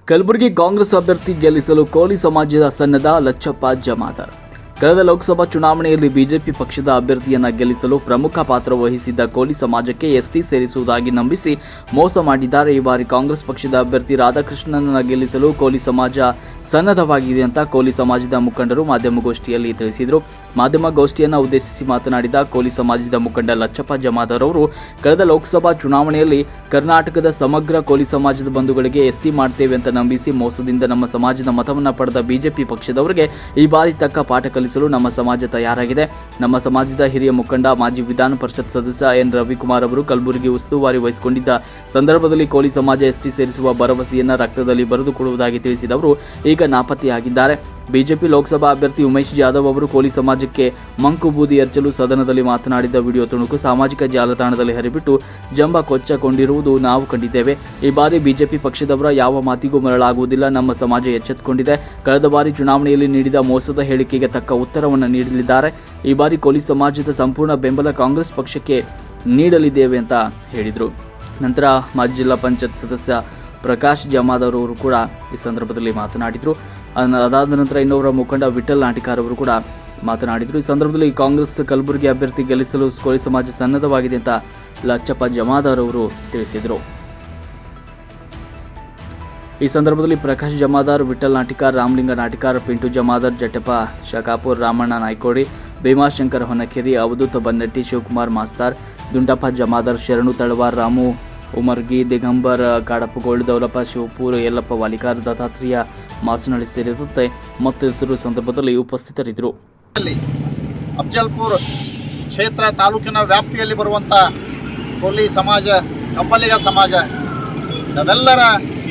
ಕಲಬುರಗಿ ಕಾಂಗ್ರೆಸ್ ಅಭ್ಯರ್ಥಿ ಗೆಲ್ಲಿಸಲು ಕೋಲಿ ಸಮಾಜದ ಸನ್ನದ್ಧ ಲಚ್ಚಪ್ಪ ಜಮಾದಾರ್. ಕಳೆದ ಲೋಕಸಭಾ ಚುನಾವಣೆಯಲ್ಲಿ ಬಿಜೆಪಿ ಪಕ್ಷದ ಅಭ್ಯರ್ಥಿಯನ್ನ ಗೆಲ್ಲಿಸಲು ಪ್ರಮುಖ ಪಾತ್ರ ವಹಿಸಿದ್ದ ಕೋಲಿ ಸಮಾಜಕ್ಕೆ ಎಸ್ಟಿ ಸೇರಿಸುವುದಾಗಿ ನಂಬಿಸಿ ಮೋಸ ಮಾಡಿದ್ದಾರೆ. ಈ ಬಾರಿ ಕಾಂಗ್ರೆಸ್ ಪಕ್ಷದ ಅಭ್ಯರ್ಥಿ ರಾಧಾಕೃಷ್ಣನನ್ನ ಗೆಲ್ಲಿಸಲು ಕೋಲಿ ಸಮಾಜ ಸನ್ನದ್ಧವಾಗಿದೆ ಅಂತ ಕೋಲಿ ಸಮಾಜದ ಮುಖಂಡರು ಮಾಧ್ಯಮಗೋಷ್ಠಿಯಲ್ಲಿ ತಿಳಿಸಿದರು. ಮಾಧ್ಯಮಗೋಷ್ಠಿಯನ್ನು ಉದ್ದೇಶಿಸಿ ಮಾತನಾಡಿದ ಕೋಲಿ ಸಮಾಜದ ಮುಖಂಡ ಲಚ್ಚಪ್ಪ ಜಮಾದಾರ್ ಅವರು, ಕಳೆದ ಲೋಕಸಭಾ ಚುನಾವಣೆಯಲ್ಲಿ ಕರ್ನಾಟಕದ ಸಮಗ್ರ ಕೋಲಿ ಸಮಾಜದ ಬಂಧುಗಳಿಗೆ ಎಸ್ಟಿ ಮಾಡ್ತೇವೆ ಅಂತ ನಂಬಿಸಿ ಮೋಸದಿಂದ ನಮ್ಮ ಸಮಾಜದ ಮತವನ್ನು ಪಡೆದ ಬಿಜೆಪಿ ಪಕ್ಷದವರಿಗೆ ಈ ಬಾರಿ ತಕ್ಕ ಪಾಠ ಕಲಿಸಲು ನಮ್ಮ ಸಮಾಜ ತಯಾರಾಗಿದೆ. ನಮ್ಮ ಸಮಾಜದ ಹಿರಿಯ ಮುಖಂಡ ಮಾಜಿ ವಿಧಾನ ಪರಿಷತ್ ಸದಸ್ಯ ಎನ್ ರವಿಕುಮಾರ್ ಅವರು ಕಲಬುರಗಿ ಉಸ್ತುವಾರಿ ವಹಿಸಿಕೊಂಡಿದ್ದ ಸಂದರ್ಭದಲ್ಲಿ ಕೋಲಿ ಸಮಾಜ ಎಸ್ಟಿ ಸೇರಿಸುವ ಭರವಸೆಯನ್ನು ರಕ್ತದಲ್ಲಿ ಬರೆದುಕೊಡುವುದಾಗಿ ತಿಳಿಸಿದವರು ಈಗ ನಾಪತ್ತೆಯಾಗಿದ್ದಾರೆ. ಬಿಜೆಪಿ ಲೋಕಸಭಾ ಅಭ್ಯರ್ಥಿ ಉಮೇಶ್ ಜಾಧವ್ ಅವರು ಕೋಲಿ ಸಮಾಜಕ್ಕೆ ಮಂಕು ಬೂದಿ ಎರಚಲು ಸದನದಲ್ಲಿ ಮಾತನಾಡಿದ ವಿಡಿಯೋ ತುಣುಕು ಸಾಮಾಜಿಕ ಜಾಲತಾಣದಲ್ಲಿ ಹರಿಬಿಟ್ಟು ಜಂಬ ಕೊಚ್ಚಕೊಂಡಿರುವುದು ನಾವು ಕಂಡಿದ್ದೇವೆ. ಈ ಬಾರಿ ಬಿಜೆಪಿ ಪಕ್ಷದವರ ಯಾವ ಮಾತಿಗೂ ಮರಳಾಗುವುದಿಲ್ಲ. ನಮ್ಮ ಸಮಾಜ ಎಚ್ಚೆತ್ತುಕೊಂಡಿದೆ. ಕಳೆದ ಬಾರಿ ಚುನಾವಣೆಯಲ್ಲಿ ನೀಡಿದ ಮೋಸದ ಹೇಳಿಕೆಗೆ ತಕ್ಕ ಉತ್ತರವನ್ನು ನೀಡಲಿದ್ದಾರೆ. ಈ ಬಾರಿ ಕೋಲಿ ಸಮಾಜದ ಸಂಪೂರ್ಣ ಬೆಂಬಲ ಕಾಂಗ್ರೆಸ್ ಪಕ್ಷಕ್ಕೆ ನೀಡಲಿದ್ದೇವೆ ಅಂತ ಹೇಳಿದರು. ನಂತರ ಮಾಜಿ ಜಿಲ್ಲಾ ಪಂಚಾಯತ್ ಸದಸ್ಯ ಪ್ರಕಾಶ್ ಜಮಾದಾರ್ ಅವರು ಕೂಡ ಈ ಸಂದರ್ಭದಲ್ಲಿ ಮಾತನಾಡಿದರು. ಅದಾದ ನಂತರ ಇನ್ನೊಬ್ಬರ ಮುಖಂಡ ವಿಠಲ್ ನಾಟಿಕಾರ್ ಅವರು ಕೂಡ ಮಾತನಾಡಿದರು. ಈ ಸಂದರ್ಭದಲ್ಲಿ ಕಾಂಗ್ರೆಸ್ ಕಲಬುರಗಿ ಅಭ್ಯರ್ಥಿ ಗೆಲ್ಲಿಸಲು ಕೋಲಿ ಸಮಾಜ ಸನ್ನದ್ಧವಾಗಿದೆ ಅಂತ ಲಚ್ಚಪ್ಪ ಜಮಾದಾರ್ ಅವರು ತಿಳಿಸಿದರು. ಈ ಸಂದರ್ಭದಲ್ಲಿ ಪ್ರಕಾಶ್ ಜಮಾದಾರ್, ವಿಠಲ್ ನಾಟಿಕಾರ್, ರಾಮಲಿಂಗ ನಾಟಿಕಾರ್, ಪಿಂಟು ಜಮಾದಾರ್, ಜಟಪ್ಪ ಶಕಾಪುರ್, ರಾಮಣ್ಣ ನಾಯ್ಕೋಡಿ, ಭೀಮಾಶಂಕರ್ ಹೊನಕೆರಿ, ಅವಧೂತ ಬನ್ನಟ್ಟಿ, ಶಿವಕುಮಾರ್ ಮಾಸ್ತಾರ್, ದುಂಡಪ್ಪ ಜಮಾದಾರ್, ಶರಣು ತಳವಾರ್, ರಾಮು ಉಮರ್ಗಿ, ದಿಗಂಬರ್ ಕಾಡಪ್ಪಗೋಳ್, ದೌಲಪ್ಪ ಶಿವಪುರ, ಯಲ್ಲಪ್ಪ ವಾಲಿಕಾರ್, ದತ್ತಾತ್ರೇಯ ಮಾಸನಹಳ್ಳಿ ಸೇರಿದಂತೆ ಮತ್ತಿತರರು ಸಂದರ್ಭದಲ್ಲಿ ಉಪಸ್ಥಿತರಿದ್ದರು. ಅಫಜಲ್ಪುರ ಕ್ಷೇತ್ರ ತಾಲೂಕಿನ ವ್ಯಾಪ್ತಿಯಲ್ಲಿ ಬರುವಂಥ ಕೋಲಿ ಸಮಾಜ, ಕಂಬಲಿಗ ಸಮಾಜ ನಾವೆಲ್ಲರ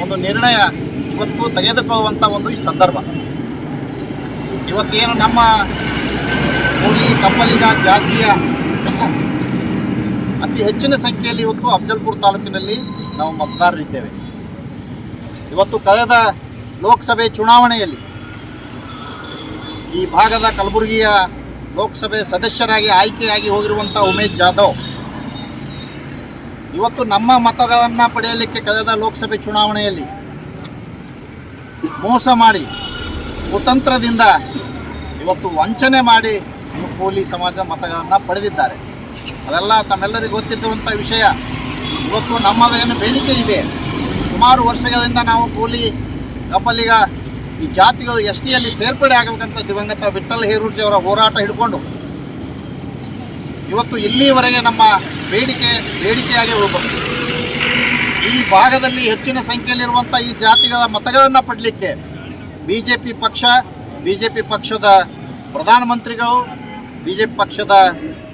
ಒಂದು ನಿರ್ಣಯ ಇವತ್ತು ತೆಗೆದುಕೊಳ್ಳುವಂಥ ಒಂದು ಈ ಸಂದರ್ಭ. ಇವತ್ತೇನು ನಮ್ಮ ಕೋಲಿ ಕಂಬಲಿಗ ಜಾತಿಯ ಅತಿ ಹೆಚ್ಚಿನ ಸಂಖ್ಯೆಯಲ್ಲಿ ಇವತ್ತು ಅಫಜಲ್ಪುರ ತಾಲೂಕಿನಲ್ಲಿ ನಾವು ಮತದಾರರಿದ್ದೇವೆ. ಇವತ್ತು ಕಳೆದ ಲೋಕಸಭೆ ಚುನಾವಣೆಯಲ್ಲಿ ಈ ಭಾಗದ ಕಲಬುರಗಿಯ ಲೋಕಸಭೆ ಸದಸ್ಯರಾಗಿ ಆಯ್ಕೆಯಾಗಿ ಹೋಗಿರುವಂಥ ಉಮೇಶ್ ಜಾಧವ್ ಇವತ್ತು ನಮ್ಮ ಮತಗಳನ್ನು ಪಡೆಯಲಿಕ್ಕೆ ಕಳೆದ ಲೋಕಸಭೆ ಚುನಾವಣೆಯಲ್ಲಿ ಮೋಸ ಮಾಡಿ ಕುತಂತ್ರದಿಂದ ಇವತ್ತು ವಂಚನೆ ಮಾಡಿ ಕೋಲಿ ಸಮಾಜ ಮತಗಳನ್ನು ಪಡೆದಿದ್ದಾರೆ. ಅದೆಲ್ಲ ತಮ್ಮೆಲ್ಲರಿಗೂ ಗೊತ್ತಿದ್ದಂಥ ವಿಷಯ. ಇವತ್ತು ನಮ್ಮದೇನು ಬೇಡಿಕೆ ಇದೆ, ಸುಮಾರು ವರ್ಷಗಳಿಂದ ನಾವು ಕೋಲಿ ಕಂಬಲಿಗ ಈ ಜಾತಿಗಳು ಎಸ್ಟಿಯಲ್ಲಿ ಸೇರ್ಪಡೆ ಆಗಬೇಕಂತ ದಿವಂಗತ ವಿಠಲ್ ಹೇರೂರ್ಜಿಯವರ ಹೋರಾಟ ಹಿಡ್ಕೊಂಡು ಇವತ್ತು ಇಲ್ಲಿವರೆಗೆ ನಮ್ಮ ಬೇಡಿಕೆಯಾಗಿ ಹೋಗಬೇಕು. ಈ ಭಾಗದಲ್ಲಿ ಹೆಚ್ಚಿನ ಸಂಖ್ಯೆಯಲ್ಲಿರುವಂಥ ಈ ಜಾತಿಗಳ ಮತಗಳನ್ನು ಪಡಲಿಕ್ಕೆ ಬಿಜೆಪಿ ಪಕ್ಷದ ಪ್ರಧಾನಮಂತ್ರಿಗಳು, ಬಿಜೆಪಿ ಪಕ್ಷದ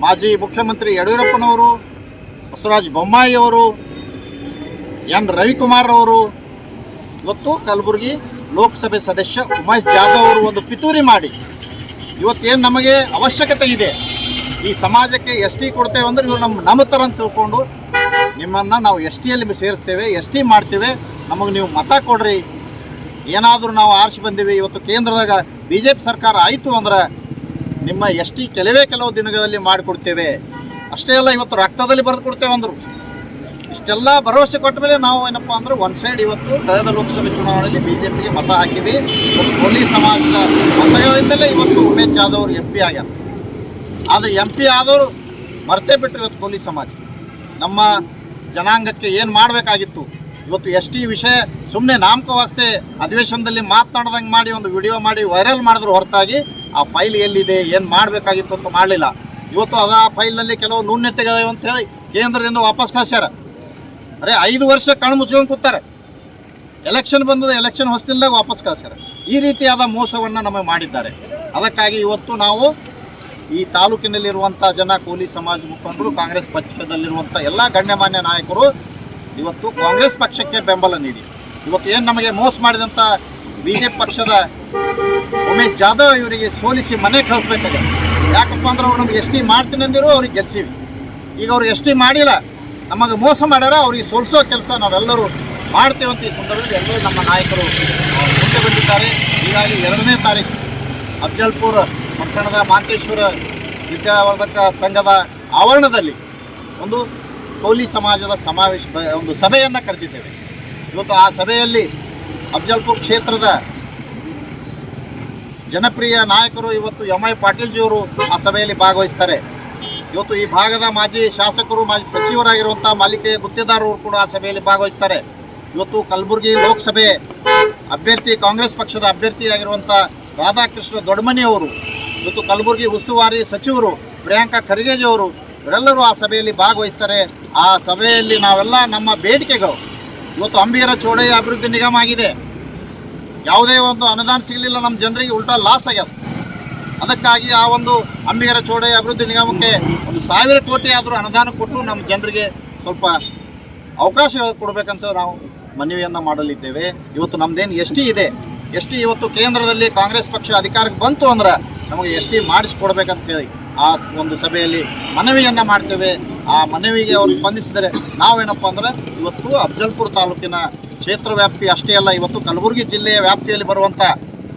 ಮಾಜಿ ಮುಖ್ಯಮಂತ್ರಿ ಯಡಿಯೂರಪ್ಪನವರು, ಬಸವರಾಜ ಬೊಮ್ಮಾಯಿಯವರು, ಎನ್ ರವಿಕುಮಾರ್ ಅವರು, ಇವತ್ತು ಕಲಬುರಗಿ ಲೋಕಸಭೆ ಸದಸ್ಯ ಉಮೇಶ್ ಜಾಧವ್ ಅವರು ಒಂದು ಪಿತೂರಿ ಮಾಡಿ ಇವತ್ತೇನು ನಮಗೆ ಅವಶ್ಯಕತೆ ಇದೆ, ಈ ಸಮಾಜಕ್ಕೆ ಎಸ್ಟಿ ಕೊಡ್ತೇವೆ ಅಂದರೆ ಇವರು ನಮ್ಮ ಥರ ಅಂತ ತಿಳ್ಕೊಂಡು ನಿಮ್ಮನ್ನು ನಾವು ಎಸ್ಟಿಯಲ್ಲಿ ಸೇರಿಸ್ತೇವೆ, ಎಸ್ಟಿ ಮಾಡ್ತೇವೆ, ನಮಗೆ ನೀವು ಮತ ಕೊಡ್ರಿ, ಏನಾದರೂ ನಾವು ಆರಿಸಿ ಬಂದೀವಿ, ಇವತ್ತು ಕೇಂದ್ರದಾಗ ಬಿಜೆಪಿ ಸರ್ಕಾರ ಆಯಿತು ಅಂದ್ರೆ ನಿಮ್ಮ ಎಸ್ಟಿ ಕೆಲವು ದಿನಗಳಲ್ಲಿ ಮಾಡಿಕೊಡ್ತೇವೆ, ಅಷ್ಟೇ ಅಲ್ಲ ಇವತ್ತು ರಕ್ತದಲ್ಲಿ ಬರೆದು ಕೊಡ್ತೇವೆ ಅಂದರು. ಇಷ್ಟೆಲ್ಲ ಭರವಸೆ ಕೊಟ್ಟ ಮೇಲೆ ನಾವು ಏನಪ್ಪ ಅಂದ್ರೆ ಒಂದು ಸೈಡ್ ಇವತ್ತು ಕಳೆದ ಲೋಕಸಭೆ ಚುನಾವಣೆಯಲ್ಲಿ ಬಿಜೆಪಿಗೆ ಮತ ಹಾಕಿವಿ. ಇವತ್ತು ಕೋಲಿ ಸಮಾಜದ ಮತಗಳಿಂದಲೇ ಇವತ್ತು ಉಮೇಶ್ ಜಾಧವ್ ಅವರು MP ಆಗ್ಯಾರ. ಆದರೆ MP ಆದವರು ಮರ್ತೇ ಬಿಟ್ಟರು ಇವತ್ತು ಕೋಲಿ ಸಮಾಜ. ನಮ್ಮ ಜನಾಂಗಕ್ಕೆ ಏನು ಮಾಡಬೇಕಾಗಿತ್ತು, ಇವತ್ತು ಎಸ್ಟಿ ವಿಷಯ ಸುಮ್ಮನೆ ನಾಮಕವಾಸ್ತೆ ಅಧಿವೇಶನದಲ್ಲಿ ಮಾತನಾಡ್ದಂಗೆ ಮಾಡಿ ಒಂದು ವಿಡಿಯೋ ಮಾಡಿ ವೈರಲ್ ಮಾಡಿದ್ರು ಹೊರತಾಗಿ ಆ ಫೈಲ್ ಎಲ್ಲಿದೆ, ಏನು ಮಾಡಬೇಕಾಗಿತ್ತು ಅಂತ ಮಾಡಲಿಲ್ಲ. ಇವತ್ತು ಆ ಫೈಲ್ನಲ್ಲಿ ಕೆಲವು ನ್ಯೂನ್ಯತೆಗಳಿವೆ ಅಂತ ಹೇಳಿ ಕೇಂದ್ರದಿಂದ ವಾಪಸ್ ಕಳಿಸ್ಯಾರ. 5 ವರ್ಷ ಕಣ್ಣು ಮುಚ್ಕೊಂಡು ಕೂತಾರೆ. ಎಲೆಕ್ಷನ್ ಬಂದದ, ಎಲೆಕ್ಷನ್ ಹೊಸದಿಲ್ದಾಗ ವಾಪಸ್ ಕಳಿಸ್ಯಾರ. ಈ ರೀತಿಯಾದ ಮೋಸವನ್ನು ನಮಗೆ ಮಾಡಿದ್ದಾರೆ. ಅದಕ್ಕಾಗಿ ಇವತ್ತು ನಾವು ಈ ತಾಲೂಕಿನಲ್ಲಿರುವಂಥ ಜನ, ಕೋಲಿ ಸಮಾಜ ಮುಖಂಡರು, ಕಾಂಗ್ರೆಸ್ ಪಕ್ಷದಲ್ಲಿರುವಂಥ ಎಲ್ಲ ಗಣ್ಯಮಾನ್ಯ ನಾಯಕರು ಇವತ್ತು ಕಾಂಗ್ರೆಸ್ ಪಕ್ಷಕ್ಕೆ ಬೆಂಬಲ ನೀಡಿ ಇವತ್ತು ಏನು ನಮಗೆ ಮೋಸ ಮಾಡಿದಂಥ ಬಿಜೆಪಿ ಪಕ್ಷದ ಉಮೇಶ್ ಜಾಧವ್ ಇವರಿಗೆ ಸೋಲಿಸಿ ಮನೆ ಕಳಿಸ್ಬೇಕಾಗಿದೆ. ಯಾಕಪ್ಪ ಅಂದ್ರೆ ಅವ್ರು ನಮ್ಗೆ ಎಸ್ಟಿ ಮಾಡ್ತೀನಿ ಅಂದಿರೋ ಅವ್ರಿಗೆ ಗೆಲ್ಸೀವಿ. ಈಗ ಅವ್ರು ಎಸ್ಟಿ ಮಾಡಿಲ್ಲ, ನಮಗೆ ಮೋಸ ಮಾಡ್ಯಾರ, ಅವ್ರಿಗೆ ಸೋಲಿಸೋ ಕೆಲಸ ನಾವೆಲ್ಲರೂ ಮಾಡ್ತೇವಂತ ಈ ಸಂದರ್ಭದಲ್ಲಿ ಎಲ್ಲರೂ ನಮ್ಮ ನಾಯಕರು ಮುಂದೆ ಬಂದಿದ್ದಾರೆ. ಹೀಗಾಗಿ 2ನೇ ತಾರೀಕು ಅಫಜಲ್ಪುರ ಪಟ್ಟಣದ ಮಾಂತೇಶ್ವರ ವಿದ್ಯಾವರ್ಧಕ ಸಂಘದ ಆವರಣದಲ್ಲಿ ಒಂದು ಕೋಲಿ ಸಮಾಜದ ಒಂದು ಸಭೆಯನ್ನು ಕರೆದಿದ್ದೇವೆ. ಇವತ್ತು ಆ ಸಭೆಯಲ್ಲಿ ಅಫಜಲ್ಪುರ ಕ್ಷೇತ್ರದ ಜನಪ್ರಿಯ ನಾಯಕರು ಇವತ್ತು ಎಂ.ಐ. ಪಾಟೀಲ್ಜಿಯವರು ಆ ಸಭೆಯಲ್ಲಿ ಭಾಗವಹಿಸ್ತಾರೆ. ಇವತ್ತು ಈ ಭಾಗದ ಮಾಜಿ ಶಾಸಕರು, ಮಾಜಿ ಸಚಿವರಾಗಿರುವಂಥ ಮಾಲಿಕೆಯ ಗುತ್ತೇದಾರರು ಕೂಡ ಆ ಸಭೆಯಲ್ಲಿ ಭಾಗವಹಿಸ್ತಾರೆ. ಇವತ್ತು ಕಲಬುರಗಿ ಲೋಕಸಭೆ ಅಭ್ಯರ್ಥಿ, ಕಾಂಗ್ರೆಸ್ ಪಕ್ಷದ ಅಭ್ಯರ್ಥಿಯಾಗಿರುವಂಥ ರಾಧಾಕೃಷ್ಣ ದೊಡ್ಡಮನಿಯವರು, ಇವತ್ತು ಕಲಬುರಗಿ ಉಸ್ತುವಾರಿ ಸಚಿವರು ಪ್ರಿಯಾಂಕಾ ಖರ್ಗೆಜಿಯವರು ಇವರೆಲ್ಲರೂ ಆ ಸಭೆಯಲ್ಲಿ ಭಾಗವಹಿಸ್ತಾರೆ. ಆ ಸಭೆಯಲ್ಲಿ ನಾವೆಲ್ಲ ನಮ್ಮ ಬೇಡಿಕೆಗಳು, ಇವತ್ತು ಅಂಬಿಗರ ಚೋಡಯ್ಯ ಅಭಿವೃದ್ಧಿ ನಿಗಮ ಆಗಿದೆ, ಯಾವುದೇ ಒಂದು ಅನುದಾನ ಸಿಗಲಿಲ್ಲ, ನಮ್ಮ ಜನರಿಗೆ ಉಲ್ಟಾ ಲಾಸ್ ಆಗ್ಯದ. ಅದಕ್ಕಾಗಿ ಆ ಒಂದು ಅಂಬಿಗರ ಚೋಡಯ್ಯ ಅಭಿವೃದ್ಧಿ ನಿಗಮಕ್ಕೆ 1,000 ಕೋಟಿ ಆದರೂ ಅನುದಾನ ಕೊಟ್ಟು ನಮ್ಮ ಜನರಿಗೆ ಸ್ವಲ್ಪ ಅವಕಾಶ ಕೊಡಬೇಕಂತ ನಾವು ಮನವಿಯನ್ನು ಮಾಡಲಿದ್ದೇವೆ. ಇವತ್ತು ನಮ್ಮದೇನು ಎಸ್ ಟಿ ಇದೆ, ಎಸ್ ಟಿ ಇವತ್ತು ಕೇಂದ್ರದಲ್ಲಿ ಕಾಂಗ್ರೆಸ್ ಪಕ್ಷ ಅಧಿಕಾರಕ್ಕೆ ಬಂತು ಅಂದ್ರೆ ನಮಗೆ ಎಸ್ ಟಿ ಮಾಡಿಸ್ಕೊಡ್ಬೇಕಂತ ಹೇಳಿ ಆ ಒಂದು ಸಭೆಯಲ್ಲಿ ಮನವಿಯನ್ನು ಮಾಡ್ತೇವೆ. ಆ ಮನವಿಗೆ ಅವರು ಸ್ಪಂದಿಸಿದರೆ ನಾವೇನಪ್ಪ ಅಂದ್ರೆ ಇವತ್ತು ಅಫಜಲ್ಪುರ ತಾಲೂಕಿನ ಕ್ಷೇತ್ರ ವ್ಯಾಪ್ತಿ ಅಷ್ಟೇ ಅಲ್ಲ, ಇವತ್ತು ಕಲಬುರಗಿ ಜಿಲ್ಲೆಯ ವ್ಯಾಪ್ತಿಯಲ್ಲಿ ಬರುವಂಥ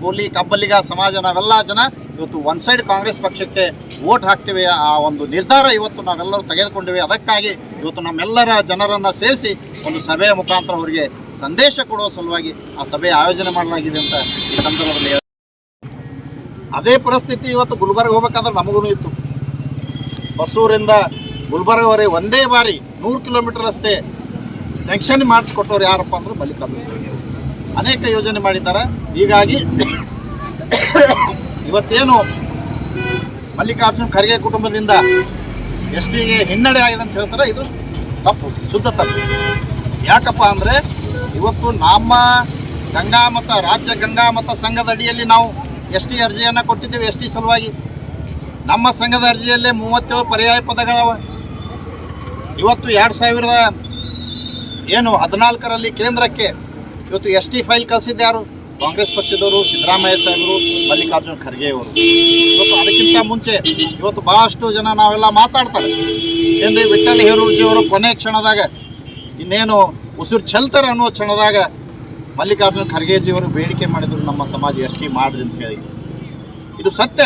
ಕೋಲಿ ಕಬ್ಬಲಿಗ ಸಮಾಜ ನಾವೆಲ್ಲ ಜನ ಇವತ್ತು ಒನ್ ಸೈಡ್ ಕಾಂಗ್ರೆಸ್ ಪಕ್ಷಕ್ಕೆ ವೋಟ್ ಹಾಕ್ತೇವೆ. ಆ ಒಂದು ನಿರ್ಧಾರ ಇವತ್ತು ನಾವೆಲ್ಲರೂ ತೆಗೆದುಕೊಂಡಿವೆ. ಅದಕ್ಕಾಗಿ ಇವತ್ತು ನಮ್ಮೆಲ್ಲರ ಜನರನ್ನು ಸೇರಿಸಿ ಒಂದು ಸಭೆಯ ಮುಖಾಂತರ ಅವರಿಗೆ ಸಂದೇಶ ಕೊಡುವ ಸಲುವಾಗಿ ಆ ಸಭೆ ಆಯೋಜನೆ ಮಾಡಲಾಗಿದೆ ಅಂತ ಈ ಸಂದರ್ಭದಲ್ಲಿ. ಅದೇ ಪರಿಸ್ಥಿತಿ ಇವತ್ತು ಗುಲ್ಬರ್ಗ ಹೋಗ್ಬೇಕಾದ್ರೆ ನಮಗೂ ಇತ್ತು. ಹೊಸೂರಿಂದ ಗುಲ್ಬರ್ಗವರೆಗೆ ಒಂದೇ ಬಾರಿ 100 ಕಿಲೋಮೀಟರ್ ರಸ್ತೆ ಸ್ಯಾಂಕ್ಷನ್ ಮಾಡಿಸ್ಕೊಟ್ಟವ್ರು ಯಾರಪ್ಪ ಅಂದ್ರೆ ಮಲ್ಲಿಕಾರ್ಜುನ ಖರ್ಗೆ ಅವರು. ಅನೇಕ ಯೋಜನೆ ಮಾಡಿದ್ದಾರೆ. ಹೀಗಾಗಿ ಇವತ್ತೇನು ಮಲ್ಲಿಕಾರ್ಜುನ ಖರ್ಗೆ ಕುಟುಂಬದಿಂದ ಎಸ್ ಟಿಗೆ ಹಿನ್ನಡೆ ಆಗಿದೆ ಅಂತ ಹೇಳ್ತಾರೆ, ಇದು ತಪ್ಪು, ಶುದ್ಧ ತಪ್ಪು. ಯಾಕಪ್ಪ ಅಂದರೆ ಇವತ್ತು ನಮ್ಮ ಗಂಗಾಮತ ರಾಜ್ಯ ಗಂಗಾಮತ ಸಂಘದ ಅಡಿಯಲ್ಲಿ ನಾವು ಎಸ್ ಟಿ ಅರ್ಜಿಯನ್ನು ಕೊಟ್ಟಿದ್ದೇವೆ. ಎಸ್ ಟಿ ಸಲುವಾಗಿ ನಮ್ಮ ಸಂಘದ ಅರ್ಜಿಯಲ್ಲೇ 37 ಪರ್ಯಾಯ ಪದಗಳವ. ಇವತ್ತು 2014ರಲ್ಲಿ ಕೇಂದ್ರಕ್ಕೆ ಇವತ್ತು ಎಸ್ ಟಿ ಫೈಲ್ ಕಳಿಸಿದ್ದು ಯಾರು? ಕಾಂಗ್ರೆಸ್ ಪಕ್ಷದವರು, ಸಿದ್ದರಾಮಯ್ಯ ಸಾಹೇಬರು, ಮಲ್ಲಿಕಾರ್ಜುನ ಖರ್ಗೆ ಅವರು. ಇವತ್ತು ಅದಕ್ಕಿಂತ ಮುಂಚೆ ಇವತ್ತು ಭಾಳಷ್ಟು ಜನ ನಾವೆಲ್ಲ ಮಾತಾಡ್ತಾರೆ, ಏನ್ರಿ ವಿಠ್ಠಲ್ ಹೇರೂರ್ಜಿಯವರು ಕೊನೆ ಕ್ಷಣದಾಗ ಇನ್ನೇನು ಉಸಿರು ಚೆಲ್ತಾರೆ ಅನ್ನೋ ಕ್ಷಣದಾಗ ಮಲ್ಲಿಕಾರ್ಜುನ ಖರ್ಗೆಜಿಯವರು ಬೇಡಿಕೆ ಮಾಡಿದರು, ನಮ್ಮ ಸಮಾಜ ಎಸ್ ಟಿ ಮಾಡಿರಿ ಅಂತ ಹೇಳಿ. ಇದು ಸತ್ಯ.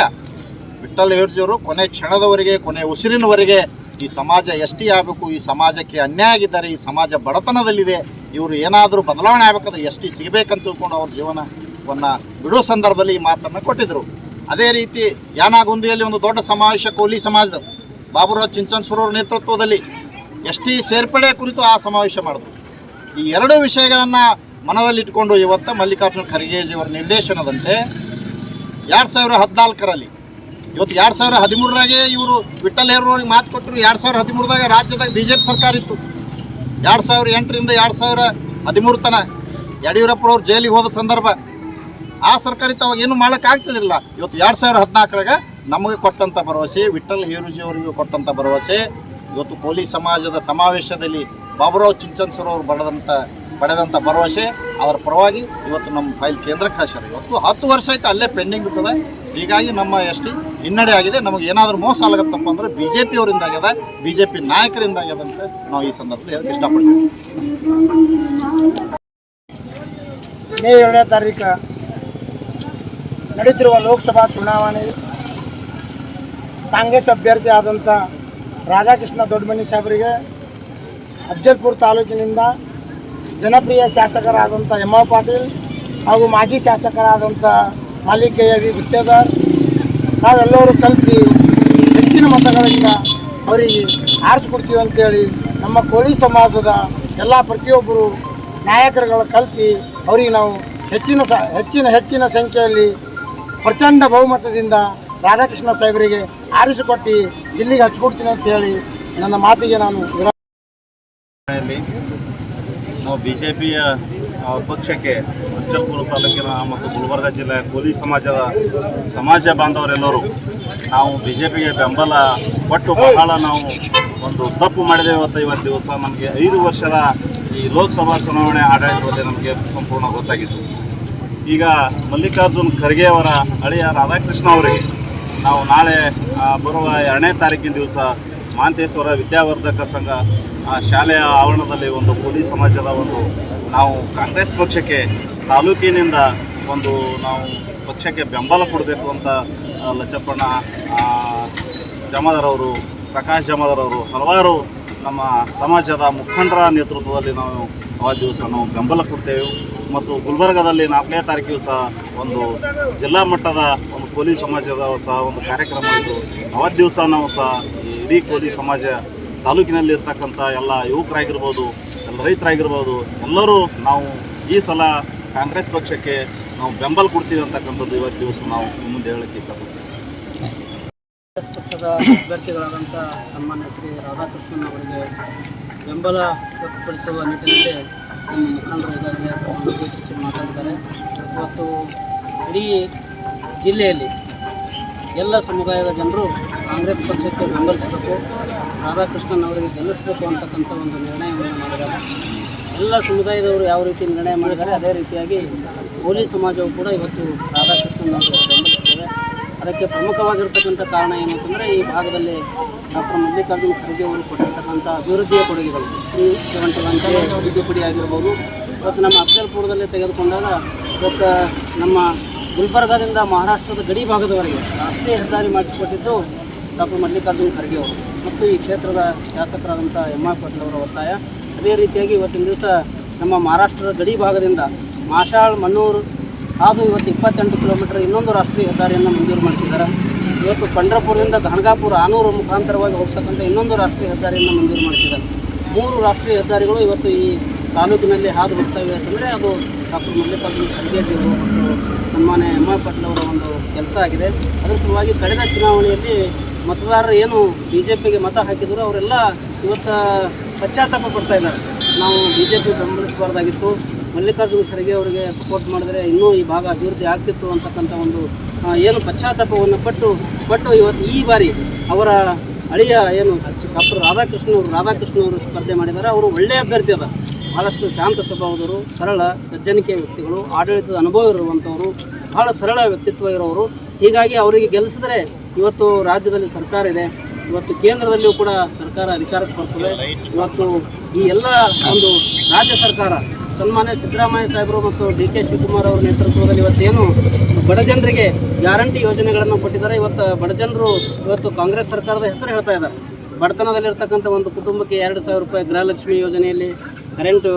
ವಿಠ್ಠಲ್ ಹೇರೂರ್ಜಿಯವರು ಕೊನೆ ಕ್ಷಣದವರೆಗೆ, ಕೊನೆ ಉಸಿರಿನವರೆಗೆ ಈ ಸಮಾಜ ಎಸ್ ಟಿ ಆಗಬೇಕು, ಈ ಸಮಾಜಕ್ಕೆ ಅನ್ಯಾಯ ಆಗಿದ್ದಾರೆ, ಈ ಸಮಾಜ ಬಡತನದಲ್ಲಿದೆ, ಇವರು ಏನಾದರೂ ಬದಲಾವಣೆ ಆಗಬೇಕಾದ್ರೆ ಎಸ್ ಟಿ ಸಿಗಬೇಕಂತ ತಿಳ್ಕೊಂಡು ಅವ್ರ ಜೀವನವನ್ನು ಬಿಡೋ ಸಂದರ್ಭದಲ್ಲಿ ಈ ಮಾತನ್ನು ಕೊಟ್ಟಿದ್ದರು. ಅದೇ ರೀತಿ ಯಾನಾಗುಂದಿಯಲ್ಲಿ ಒಂದು ದೊಡ್ಡ ಸಮಾವೇಶ ಕೋಲಿ ಸಮಾಜದ ಬಾಬುರಾವ್ ಚಿಂಚನ್ಸೂರವ್ರ ನೇತೃತ್ವದಲ್ಲಿ ಎಸ್ ಟಿ ಸೇರ್ಪಡೆ ಕುರಿತು ಆ ಸಮಾವೇಶ ಮಾಡಿದ್ರು. ಈ ಎರಡು ವಿಷಯಗಳನ್ನು ಮನದಲ್ಲಿಟ್ಟುಕೊಂಡು ಇವತ್ತು ಮಲ್ಲಿಕಾರ್ಜುನ ಖರ್ಗೆಜಿಯವರ ನಿರ್ದೇಶನದಂತೆ 2014ರಲ್ಲಿ ಇವತ್ತು 2013ರಾಗೆ ಇವರು ವಿಠ್ಠಲ್ ಹೇರೂರಿಗೆ ಮಾತು ಕೊಟ್ಟರು. 2013ದಾಗ ರಾಜ್ಯದಾಗ BJP ಸರ್ಕಾರ ಇತ್ತು. 2008ರಿಂದ 2013 ತನಕ ಯಡಿಯೂರಪ್ಪನವ್ರು ಜೈಲಿಗೆ ಹೋದ ಸಂದರ್ಭ ಆ ಸರ್ಕಾರ ಇತ್ತು. ಅವಾಗ ಏನು ಮಾಡೋಕ್ಕಾಗ್ತಿದ್ದಿಲ್ಲ. ಇವತ್ತು 2014ರಾಗ ನಮಗೆ ಕೊಟ್ಟಂಥ ಭರವಸೆ, ವಿಠ್ಠಲ್ ಹೇರೂಜಿಯವರಿಗೂ ಕೊಟ್ಟಂಥ ಭರವಸೆ, ಇವತ್ತು ಕೋಲಿ ಸಮಾಜದ ಸಮಾವೇಶದಲ್ಲಿ ಬಾಬುರಾವ್ ಚಿಂಚನ್ಸೂರವ್ರು ಪಡೆದಂಥ ಭರವಸೆ, ಅದರ ಪರವಾಗಿ ಇವತ್ತು ನಮ್ಮ ಫೈಲ್ ಕೇಂದ್ರಕ್ಕೆ ಹಾಕ್ಯಾರ. ಇವತ್ತು 10 ವರ್ಷ ಆಯ್ತು ಅಲ್ಲೇ ಪೆಂಡಿಂಗ್ ಇರ್ತದೆ. ಹೀಗಾಗಿ ನಮ್ಮ ಎಸ್ ಟಿ ಹಿನ್ನಡೆ ಆಗಿದೆ. ನಮಗೆ ಏನಾದರೂ ಮೋಸ ಆಗತ್ತಪ್ಪ ಅಂದರೆ BJP ಅವರಿಂದ ಆಗ್ಯದ, BJP ನಾಯಕರಿಂದ ಆಗ್ಯದ ಅಂತ ನಾವು ಈ ಸಂದರ್ಭದಲ್ಲಿ ಹೇಳಕ್ಕೆ ಇಷ್ಟಪಡ್ತೀವಿ. ಮೇ 7ನೇ ತಾರೀಕು ನಡೀತಿರುವ ಲೋಕಸಭಾ ಚುನಾವಣೆ ಕಾಂಗ್ರೆಸ್ ಅಭ್ಯರ್ಥಿ ಆದಂಥ ರಾಧಾಕೃಷ್ಣ ದೊಡ್ಡಮನಿ ಸಾಹೇಬರಿಗೆ ಅಫಜಲ್ಪುರ ತಾಲೂಕಿನಿಂದ ಜನಪ್ರಿಯ ಶಾಸಕರಾದಂಥ ಎಂ.ಐ. ಪಾಟೀಲ್ ಹಾಗೂ ಮಾಜಿ ಶಾಸಕರಾದಂಥ ಮಾಲಿಕೆಯ ಗುತ್ತೇದಾರ್ ನಾವೆಲ್ಲರೂ ಕಲ್ತು ಹೆಚ್ಚಿನ ಮತಗಳಿಂದ ಅವರಿಗೆ ಆರಿಸ್ಕೊಡ್ತೀವಿ ಅಂತೇಳಿ ನಮ್ಮ ಕೋಳಿ ಸಮಾಜದ ಎಲ್ಲ ಪ್ರತಿಯೊಬ್ಬರು ನಾಯಕರುಗಳು ಕಲ್ತು ಅವರಿಗೆ ನಾವು ಹೆಚ್ಚಿನ ಸಂಖ್ಯೆಯಲ್ಲಿ ಪ್ರಚಂಡ ಬಹುಮತದಿಂದ ರಾಧಾಕೃಷ್ಣ ಸಾಹೇಬರಿಗೆ ಆರಿಸಿಕೊಟ್ಟು ದಿಲ್ಲಿಗೆ ಹಚ್ಕೊಡ್ತೀನಿ ಅಂತೇಳಿ ನನ್ನ ಮಾತಿಗೆ ನಾನು ನಾವು BJPಯ ಪಕ್ಷಕ್ಕೆ ಅಫಜಲ್ಪುರ ತಾಲೂಕಿನ ಮತ್ತು ಗುಲ್ಬರ್ಗ ಜಿಲ್ಲೆಯ ಕೋಲಿ ಸಮಾಜ ಬಾಂಧವರೆಲ್ಲರೂ ನಾವು BJPಗೆ ಬೆಂಬಲ ಕೊಟ್ಟು ಬಹಳ ನಾವು ಒಂದು ತಪ್ಪು ಮಾಡಿದ್ದೇವೆ. ಇವತ್ತು ದಿವಸ ನಮಗೆ 5 ವರ್ಷದ ಈ ಲೋಕಸಭಾ ಚುನಾವಣೆ ಆಡಳಿತ ಬಗ್ಗೆ ನಮಗೆ ಸಂಪೂರ್ಣ ಗೊತ್ತಾಗಿತ್ತು. ಈಗ ಮಲ್ಲಿಕಾರ್ಜುನ ಖರ್ಗೆ ಅವರ ಹಳೆಯ ರಾಧಾಕೃಷ್ಣ ಅವರಿಗೆ ನಾವು ನಾಳೆ ಬರುವ 2ನೇ ತಾರೀಕಿನ ದಿವಸ ಮಹಾಂತೇಶ್ವರ ವಿದ್ಯಾವರ್ಧಕ ಸಂಘ ಶಾಲೆಯ ಆವರಣದಲ್ಲಿ ಒಂದು ಕೋಲಿ ಸಮಾಜದ ನಾವು ಕಾಂಗ್ರೆಸ್ ಪಕ್ಷಕ್ಕೆ ತಾಲೂಕಿನಿಂದ ನಾವು ಪಕ್ಷಕ್ಕೆ ಬೆಂಬಲ ಕೊಡಬೇಕು ಅಂತ ಲಚ್ಚಪ್ಪಣ್ಣ ಜಮಾದಾರವರು, ಪ್ರಕಾಶ್ ಜಮಾದಾರವರು, ಹಲವಾರು ನಮ್ಮ ಸಮಾಜದ ಮುಖಂಡರ ನೇತೃತ್ವದಲ್ಲಿ ನಾವು ಆ ದಿವಸ ನಾವು ಬೆಂಬಲ ಕೊಡ್ತೇವೆ. ಮತ್ತು ಗುಲ್ಬರ್ಗಾದಲ್ಲಿ 4ನೇ ತಾರೀಕಿಗೂ ಸಹ ಒಂದು ಜಿಲ್ಲಾ ಮಟ್ಟದ ಒಂದು ಕೋಲಿ ಸಮಾಜದ ಸಹ ಒಂದು ಕಾರ್ಯಕ್ರಮ ಇದ್ದು ಅವತ್ತು ದಿವಸ ನಾವು ಸಹ ಈ ಇಡೀ ಕೋಲಿ ಸಮಾಜ ತಾಲೂಕಿನಲ್ಲಿ ಇರ್ತಕ್ಕಂಥ ಎಲ್ಲ ಯುವಕರಾಗಿರ್ಬೋದು, ಎಲ್ಲ ರೈತರಾಗಿರ್ಬೋದು, ಎಲ್ಲರೂ ನಾವು ಈ ಸಲ ಕಾಂಗ್ರೆಸ್ ಪಕ್ಷಕ್ಕೆ ನಾವು ಬೆಂಬಲ ಕೊಡ್ತೀವಿ ಅಂತಕ್ಕಂಥದ್ದು ಇವತ್ತು ದಿವಸ ನಾವು ಮುಂದೆ ಹೇಳಕ್ಕೆ ಇಚ್ಛಪಡ್ತೀವಿ. ಕಾಂಗ್ರೆಸ್ ಪಕ್ಷದ ಅಭ್ಯರ್ಥಿಗಳಾದಂಥ ಸನ್ಮಾನ್ಯ ಶ್ರೀ ರಾಧಾಕೃಷ್ಣನ್ ಅವರಿಗೆ ಬೆಂಬಲ ವ್ಯಕ್ತಪಡಿಸುವ ನಿಟ್ಟಿನಲ್ಲಿ ನಮ್ಮ ಮುಖಂಡರು ಈಗಾಗಲೇ ಉದ್ದೇಶಿಸಿ ಮಾತಾಡಿದ್ದಾರೆ. ಇವತ್ತು ಇಡೀ ಜಿಲ್ಲೆಯಲ್ಲಿ ಎಲ್ಲ ಸಮುದಾಯದ ಜನರು ಕಾಂಗ್ರೆಸ್ ಪಕ್ಷಕ್ಕೆ ಬೆಂಬಲಿಸಬೇಕು, ರಾಧಾಕೃಷ್ಣನ್ ಅವರಿಗೆ ಗೆಲ್ಲಿಸಬೇಕು ಅಂತಕ್ಕಂಥ ಒಂದು ನಿರ್ಣಯವನ್ನು ಮಾಡಿದ್ದಾರೆ. ಎಲ್ಲ ಸಮುದಾಯದವರು ಯಾವ ರೀತಿ ನಿರ್ಣಯ ಮಾಡಿದ್ದಾರೆ ಅದೇ ರೀತಿಯಾಗಿ ಕೋಲಿ ಸಮಾಜವು ಕೂಡ ಇವತ್ತು ರಾಧಾಕೃಷ್ಣನ್ ಅವರಿಗೆ ಬೆಂಬಲಿಸ್ತೇವೆ. ಅದಕ್ಕೆ ಪ್ರಮುಖವಾಗಿರ್ತಕ್ಕಂಥ ಕಾರಣ ಏನು ಅಂತಂದರೆ ಈ ಭಾಗದಲ್ಲಿ ಡಾಕ್ಟರ್ ಮಲ್ಲಿಕಾರ್ಜುನ ಖರ್ಗೆ ಅವರು ಕೊಟ್ಟಿರ್ತಕ್ಕಂಥ ಅಭಿವೃದ್ಧಿಯ ಕೊಡುಗೆಗಳು 371 ತಿದ್ದುಪಡಿ ಆಗಿರ್ಬೋದು. ಇವತ್ತು ನಮ್ಮ ಅಫ್ಜಲ್ಪುರದಲ್ಲಿ ತೆಗೆದುಕೊಂಡಾಗ ಇವತ್ತು ನಮ್ಮ ಗುಲ್ಬರ್ಗಾದಿಂದ ಮಹಾರಾಷ್ಟ್ರದ ಗಡಿ ಭಾಗದವರೆಗೆ ರಾಷ್ಟ್ರೀಯ ಹೆದ್ದಾರಿ ಮಾಡಿಸಿಕೊಟ್ಟಿದ್ದು ಡಾಕ್ಟರ್ ಮಲ್ಲಿಕಾರ್ಜುನ ಖರ್ಗೆ ಅವರು ಮತ್ತು ಈ ಕ್ಷೇತ್ರದ ಶಾಸಕರಾದಂಥ ಎಂ.ಆರ್. ಪಾಟೀಲ್ ಅವರ ಒತ್ತಾಯ. ಅದೇ ರೀತಿಯಾಗಿ ಇವತ್ತಿನ ದಿವಸ ನಮ್ಮ ಮಹಾರಾಷ್ಟ್ರದ ಗಡಿ ಭಾಗದಿಂದ ಮಾಷಾಳ್ ಮಣ್ಣೂರು ಹಾಗೂ ಇವತ್ತು 28 ಕಿಲೋಮೀಟರ್ ಇನ್ನೊಂದು ರಾಷ್ಟ್ರೀಯ ಹೆದ್ದಾರಿಯನ್ನು ಮಂಜೂರು ಮಾಡಿಸಿದ್ದಾರೆ. ಇವತ್ತು ಪಂಢರಪುರದಿಂದ ಗಾಣಗಾಪುರ ಆನೂರು ಮುಖಾಂತರವಾಗಿ ಹೋಗ್ತಕ್ಕಂಥ ಇನ್ನೊಂದು ರಾಷ್ಟ್ರೀಯ ಹೆದ್ದಾರಿಯನ್ನು ಮಂಜೂರು ಮಾಡಿಸಿದ್ದಾರೆ. 3 ರಾಷ್ಟ್ರೀಯ ಹೆದ್ದಾರಿಗಳು ಇವತ್ತು ಈ ತಾಲೂಕಿನಲ್ಲಿ ಹಾದು ಹೋಗ್ತವೆ ಅಂತಂದರೆ ಅದು ಡಾಕ್ಟರ್ ಮಲ್ಲಿಕಾರ್ಜುನ ಖರ್ಗೆ ಅವರು ಮತ್ತು ಸನ್ಮಾನ್ಯ ಎಂ.ಆರ್. ಪಾಟೀಲ್ ಅವರ ಒಂದು ಕೆಲಸ ಆಗಿದೆ. ಅದರ ಸಲುವಾಗಿ ಕಳೆದ ಚುನಾವಣೆಯಲ್ಲಿ ಮತದಾರರು ಏನು BJPಗೆ ಮತ ಹಾಕಿದ್ರು ಅವರೆಲ್ಲ ಇವತ್ತು ಪಶ್ಚಾತ್ತಾಪ ಪಡ್ತಾ ಇದ್ದಾರೆ. ನಾವು BJP ಬೆಂಬಲಿಸಬಾರ್ದಾಗಿತ್ತು, ಮಲ್ಲಿಕಾರ್ಜುನ ಖರ್ಗೆ ಅವರಿಗೆ ಸಪೋರ್ಟ್ ಮಾಡಿದರೆ ಇನ್ನೂ ಈ ಭಾಗ ಅಭಿವೃದ್ಧಿ ಆಗ್ತಿತ್ತು ಅಂತಕ್ಕಂಥ ಒಂದು ಏನು ಪಶ್ಚಾತ್ತಾಪವನ್ನು ಪಟ್ಟು ಇವತ್ತು ಈ ಬಾರಿ ಅವರ ಅಳಿಯ ಏನು ಡಾಕ್ಟರ್ ರಾಧಾಕೃಷ್ಣ ಅವರು ಸ್ಪರ್ಧೆ ಮಾಡಿದ್ದಾರೆ. ಅವರು ಒಳ್ಳೆಯ ಅಭ್ಯರ್ಥಿ ಅದ, ಭಾಳಷ್ಟು ಶಾಂತ ಸ್ವಭಾವದವರು, ಸರಳ ಸಜ್ಜನಿಕೆಯ ವ್ಯಕ್ತಿಗಳು, ಆಡಳಿತದ ಅನುಭವ ಇರುವಂಥವರು, ಭಾಳ ಸರಳ ವ್ಯಕ್ತಿತ್ವ ಇರೋರು. ಹೀಗಾಗಿ ಅವರಿಗೆ ಗೆಲ್ಲಿಸಿದ್ರೆ ಇವತ್ತು ರಾಜ್ಯದಲ್ಲಿ ಸರ್ಕಾರ ಇದೆ, ಇವತ್ತು ಕೇಂದ್ರದಲ್ಲಿಯೂ ಕೂಡ ಸರ್ಕಾರ ಅಧಿಕಾರಕ್ಕೆ ಬರ್ತದೆ. ಇವತ್ತು ಈ ಎಲ್ಲ ಒಂದು ರಾಜ್ಯ ಸರ್ಕಾರ ಸನ್ಮಾನ್ಯ ಸಿದ್ದರಾಮಯ್ಯ ಸಾಹೇಬರು ಮತ್ತು DK ಶಿವಕುಮಾರ್ ಅವರ ನೇತೃತ್ವದಲ್ಲಿ ಇವತ್ತೇನು ಬಡ ಜನರಿಗೆ ಗ್ಯಾರಂಟಿ ಯೋಜನೆಗಳನ್ನು ಕೊಟ್ಟಿದ್ದಾರೆ. ಇವತ್ತು ಬಡ ಜನರು ಇವತ್ತು ಕಾಂಗ್ರೆಸ್ ಸರ್ಕಾರದ ಹೆಸರು ಹೇಳ್ತಾ ಇದ್ದಾರೆ. ಬಡತನದಲ್ಲಿರ್ತಕ್ಕಂಥ ಒಂದು ಕುಟುಂಬಕ್ಕೆ 2,000 ರೂಪಾಯಿ ಗೃಹಲಕ್ಷ್ಮಿ ಯೋಜನೆಯಲ್ಲಿ ಕರೆಂಟು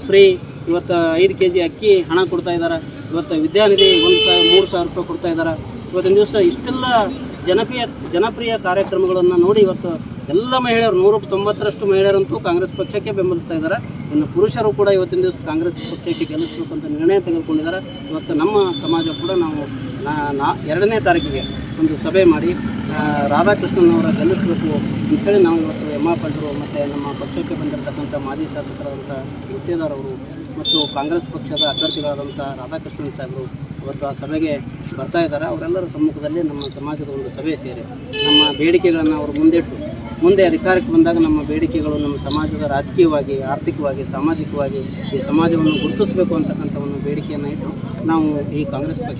ಫ್ರೀ, ಇವತ್ತು 5 kg ಅಕ್ಕಿ ಹಣ ಕೊಡ್ತಾ ಇದ್ದಾರೆ. ಇವತ್ತು ವಿದ್ಯಾನಿಧಿ 3,000 ರೂಪಾಯಿ ಕೊಡ್ತಾ ಇದ್ದಾರೆ. ಇವತ್ತಿನ ದಿವಸ ಇಷ್ಟೆಲ್ಲ ಜನಪ್ರಿಯ ಕಾರ್ಯಕ್ರಮಗಳನ್ನು ನೋಡಿ ಇವತ್ತು ಎಲ್ಲ ಮಹಿಳೆಯರು 190ರಷ್ಟು ಮಹಿಳೆಯರಂತೂ ಕಾಂಗ್ರೆಸ್ ಪಕ್ಷಕ್ಕೆ ಬೆಂಬಲಿಸ್ತಾ ಇದ್ದಾರೆ. ಇನ್ನು ಪುರುಷರು ಕೂಡ ಇವತ್ತಿನ ದಿವಸ ಕಾಂಗ್ರೆಸ್ ಪಕ್ಷಕ್ಕೆ ಗೆಲ್ಲಿಸಬೇಕು ಅಂತ ನಿರ್ಣಯ ತೆಗೆದುಕೊಂಡಿದ್ದಾರೆ. ಇವತ್ತು ನಮ್ಮ ಸಮಾಜ ಕೂಡ ನಾವು 2ನೇ ತಾರೀಕಿಗೆ ಒಂದು ಸಭೆ ಮಾಡಿ ರಾಧಾಕೃಷ್ಣನ್ ಅವರ ಗೆಲ್ಲಿಸಬೇಕು ಅಂಥೇಳಿ ನಾವು ಇವತ್ತು ಎಂ.ಆರ್. ಪಾಟೀಲ್ ಮತ್ತು ನಮ್ಮ ಪಕ್ಷಕ್ಕೆ ಬಂದಿರತಕ್ಕಂಥ ಮಾಜಿ ಶಾಸಕರಾದಂಥ ಗುತ್ತೇದಾರ್ ಅವರು ಮತ್ತು ಕಾಂಗ್ರೆಸ್ ಪಕ್ಷದ ಅಭ್ಯರ್ಥಿಗಳಾದಂಥ ರಾಧಾಕೃಷ್ಣನ್ ಸಾಹೇಬರು ಇವತ್ತು ಆ ಸಭೆಗೆ ಬರ್ತಾ ಇದ್ದಾರೆ. ಅವರೆಲ್ಲರ ಸಮ್ಮುಖದಲ್ಲಿ ನಮ್ಮ ಸಮಾಜದ ಒಂದು ಸಭೆ ಸೇರಿ ನಮ್ಮ ಬೇಡಿಕೆಗಳನ್ನು ಅವರು ಮುಂದೆ ಅಧಿಕಾರಕ್ಕೆ ಬಂದಾಗ ನಮ್ಮ ಬೇಡಿಕೆಗಳು ನಮ್ಮ ಸಮಾಜದ ರಾಜಕೀಯವಾಗಿ, ಆರ್ಥಿಕವಾಗಿ, ಸಾಮಾಜಿಕವಾಗಿ ಈ ಸಮಾಜವನ್ನು ಗುರುತಿಸಬೇಕು ಅಂತಕ್ಕಂಥ ಒಂದು ಬೇಡಿಕೆಯನ್ನು ಇಟ್ಟು ನಾವು ಈ ಕಾಂಗ್ರೆಸ್ ಪಕ್ಷ